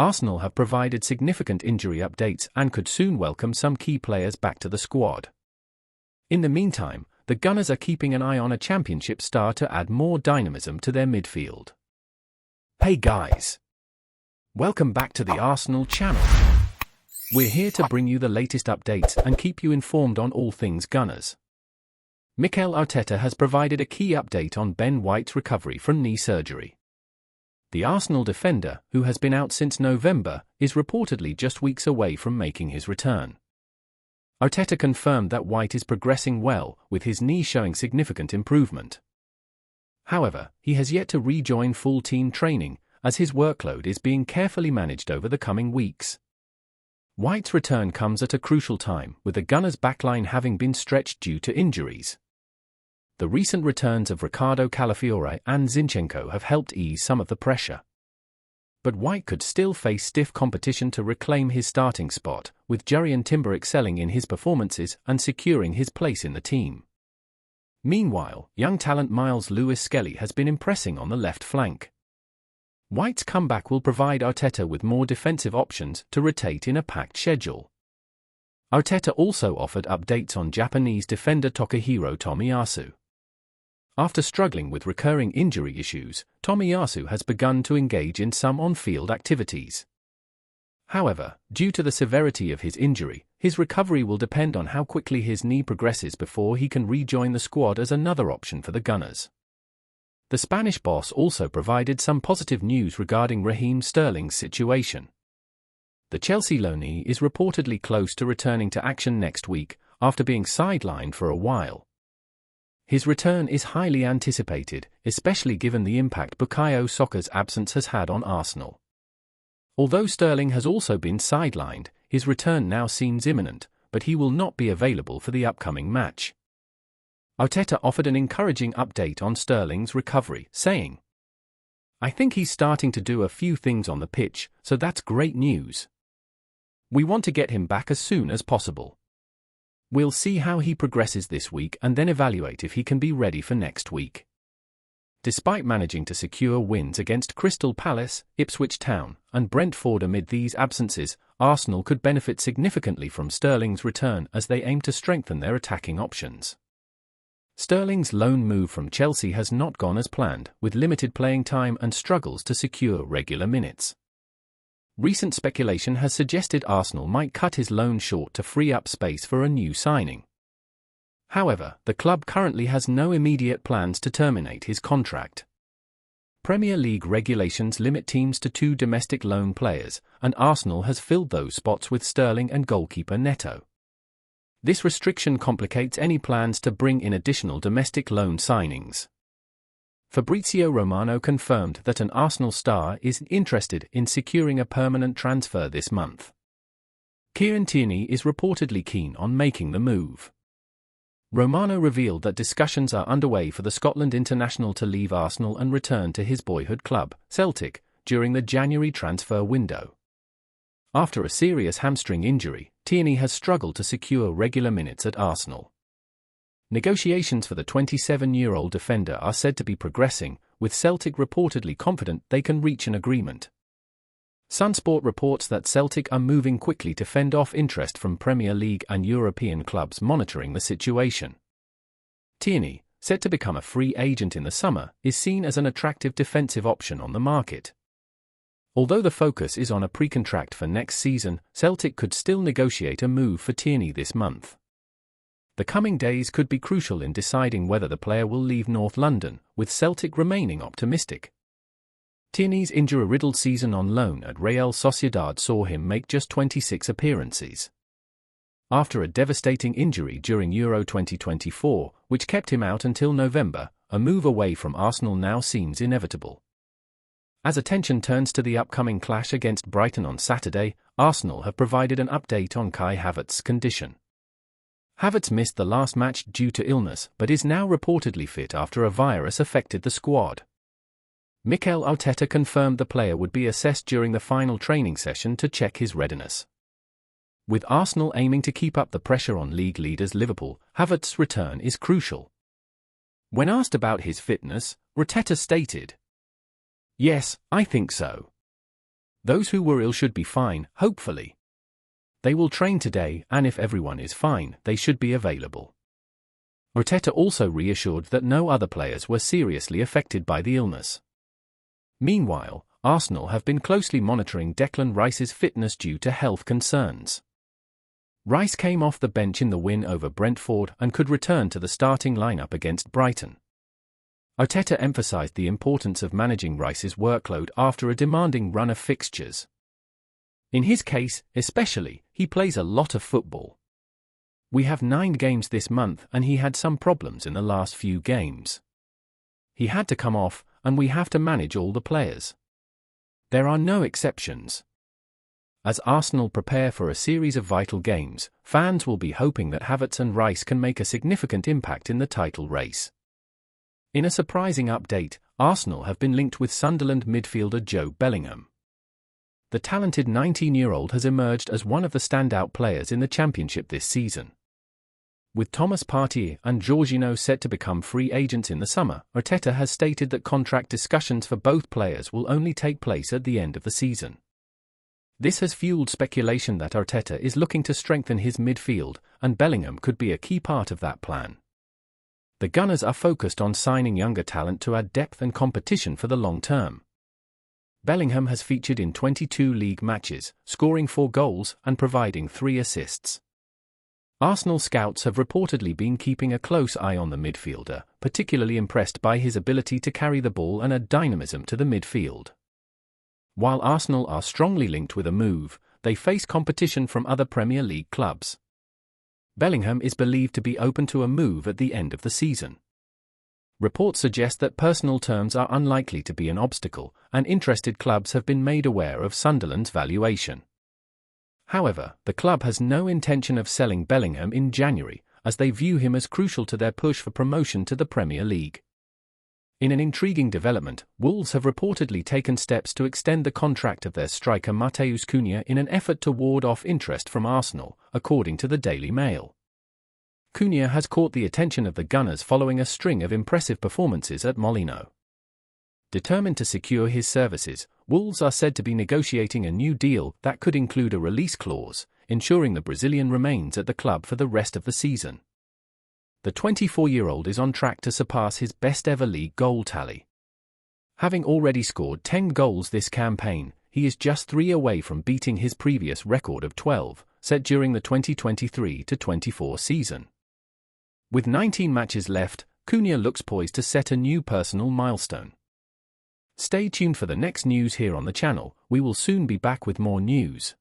Arsenal have provided significant injury updates and could soon welcome some key players back to the squad. In the meantime, the Gunners are keeping an eye on a Championship star to add more dynamism to their midfield. Hey guys! Welcome back to the Arsenal channel. We're here to bring you the latest updates and keep you informed on all things Gunners. Mikel Arteta has provided a key update on Ben White's recovery from knee surgery. The Arsenal defender, who has been out since November, is reportedly just weeks away from making his return. Arteta confirmed that White is progressing well, with his knee showing significant improvement. However, he has yet to rejoin full team training, as his workload is being carefully managed over the coming weeks. White's return comes at a crucial time, with the Gunners' backline having been stretched due to injuries. The recent returns of Ricardo Calafiore and Zinchenko have helped ease some of the pressure. But White could still face stiff competition to reclaim his starting spot, with Jurrien Timber excelling in his performances and securing his place in the team. Meanwhile, young talent Myles Lewis-Skelly has been impressing on the left flank. White's comeback will provide Arteta with more defensive options to rotate in a packed schedule. Arteta also offered updates on Japanese defender Takahiro Tomiyasu. After struggling with recurring injury issues, Tomiyasu has begun to engage in some on-field activities. However, due to the severity of his injury, his recovery will depend on how quickly his knee progresses before he can rejoin the squad as another option for the Gunners. The Spanish boss also provided some positive news regarding Raheem Sterling's situation. The Chelsea loanee is reportedly close to returning to action next week, after being sidelined for a while. His return is highly anticipated, especially given the impact Bukayo Saka's absence has had on Arsenal. Although Sterling has also been sidelined, his return now seems imminent, but he will not be available for the upcoming match. Arteta offered an encouraging update on Sterling's recovery, saying, "I think he's starting to do a few things on the pitch, so that's great news. We want to get him back as soon as possible. We'll see how he progresses this week and then evaluate if he can be ready for next week." Despite managing to secure wins against Crystal Palace, Ipswich Town, and Brentford amid these absences, Arsenal could benefit significantly from Sterling's return as they aim to strengthen their attacking options. Sterling's loan move from Chelsea has not gone as planned, with limited playing time and struggles to secure regular minutes. Recent speculation has suggested Arsenal might cut his loan short to free up space for a new signing. However, the club currently has no immediate plans to terminate his contract. Premier League regulations limit teams to 2 domestic loan players, and Arsenal has filled those spots with Sterling and goalkeeper Neto. This restriction complicates any plans to bring in additional domestic loan signings. Fabrizio Romano confirmed that an Arsenal star is interested in securing a permanent transfer this month. Kieran Tierney is reportedly keen on making the move. Romano revealed that discussions are underway for the Scotland international to leave Arsenal and return to his boyhood club, Celtic, during the January transfer window. After a serious hamstring injury, Tierney has struggled to secure regular minutes at Arsenal. Negotiations for the 27-year-old defender are said to be progressing, with Celtic reportedly confident they can reach an agreement. Sunsport reports that Celtic are moving quickly to fend off interest from Premier League and European clubs monitoring the situation. Tierney, set to become a free agent in the summer, is seen as an attractive defensive option on the market. Although the focus is on a pre-contract for next season, Celtic could still negotiate a move for Tierney this month. The coming days could be crucial in deciding whether the player will leave North London, with Celtic remaining optimistic. Tierney's injury-riddled season on loan at Real Sociedad saw him make just 26 appearances. After a devastating injury during Euro 2024, which kept him out until November, a move away from Arsenal now seems inevitable. As attention turns to the upcoming clash against Brighton on Saturday, Arsenal have provided an update on Kai Havertz's condition. Havertz missed the last match due to illness but is now reportedly fit after a virus affected the squad. Mikel Arteta confirmed the player would be assessed during the final training session to check his readiness. With Arsenal aiming to keep up the pressure on league leaders Liverpool, Havertz's return is crucial. When asked about his fitness, Arteta stated, "Yes, I think so. Those who were ill should be fine, hopefully. They will train today, and if everyone is fine, they should be available. Arteta also reassured that no other players were seriously affected by the illness. Meanwhile, Arsenal have been closely monitoring Declan Rice's fitness due to health concerns. Rice came off the bench in the win over Brentford and could return to the starting lineup against Brighton. Arteta emphasised the importance of managing Rice's workload after a demanding run of fixtures. In his case, especially, he plays a lot of football. We have 9 games this month and he had some problems in the last few games. He had to come off, and we have to manage all the players. There are no exceptions. As Arsenal prepare for a series of vital games, fans will be hoping that Havertz and Rice can make a significant impact in the title race. In a surprising update, Arsenal have been linked with Sunderland midfielder Joe Bellingham. The talented 19-year-old has emerged as one of the standout players in the Championship this season. With Thomas Partey and Jorginho set to become free agents in the summer, Arteta has stated that contract discussions for both players will only take place at the end of the season. This has fueled speculation that Arteta is looking to strengthen his midfield, and Bellingham could be a key part of that plan. The Gunners are focused on signing younger talent to add depth and competition for the long term. Bellingham has featured in 22 league matches, scoring 4 goals and providing 3 assists. Arsenal scouts have reportedly been keeping a close eye on the midfielder, particularly impressed by his ability to carry the ball and add dynamism to the midfield. While Arsenal are strongly linked with a move, they face competition from other Premier League clubs. Bellingham is believed to be open to a move at the end of the season. Reports suggest that personal terms are unlikely to be an obstacle, and interested clubs have been made aware of Sunderland's valuation. However, the club has no intention of selling Bellingham in January, as they view him as crucial to their push for promotion to the Premier League. In an intriguing development, Wolves have reportedly taken steps to extend the contract of their striker Matheus Cunha in an effort to ward off interest from Arsenal, according to the Daily Mail. Cunha has caught the attention of the Gunners following a string of impressive performances at Molineux. Determined to secure his services, Wolves are said to be negotiating a new deal that could include a release clause, ensuring the Brazilian remains at the club for the rest of the season. The 24-year-old is on track to surpass his best-ever league goal tally. Having already scored 10 goals this campaign, he is just 3 away from beating his previous record of 12, set during the 2023-24 season. With 19 matches left, Cunha looks poised to set a new personal milestone. Stay tuned for the next news here on the channel. We will soon be back with more news.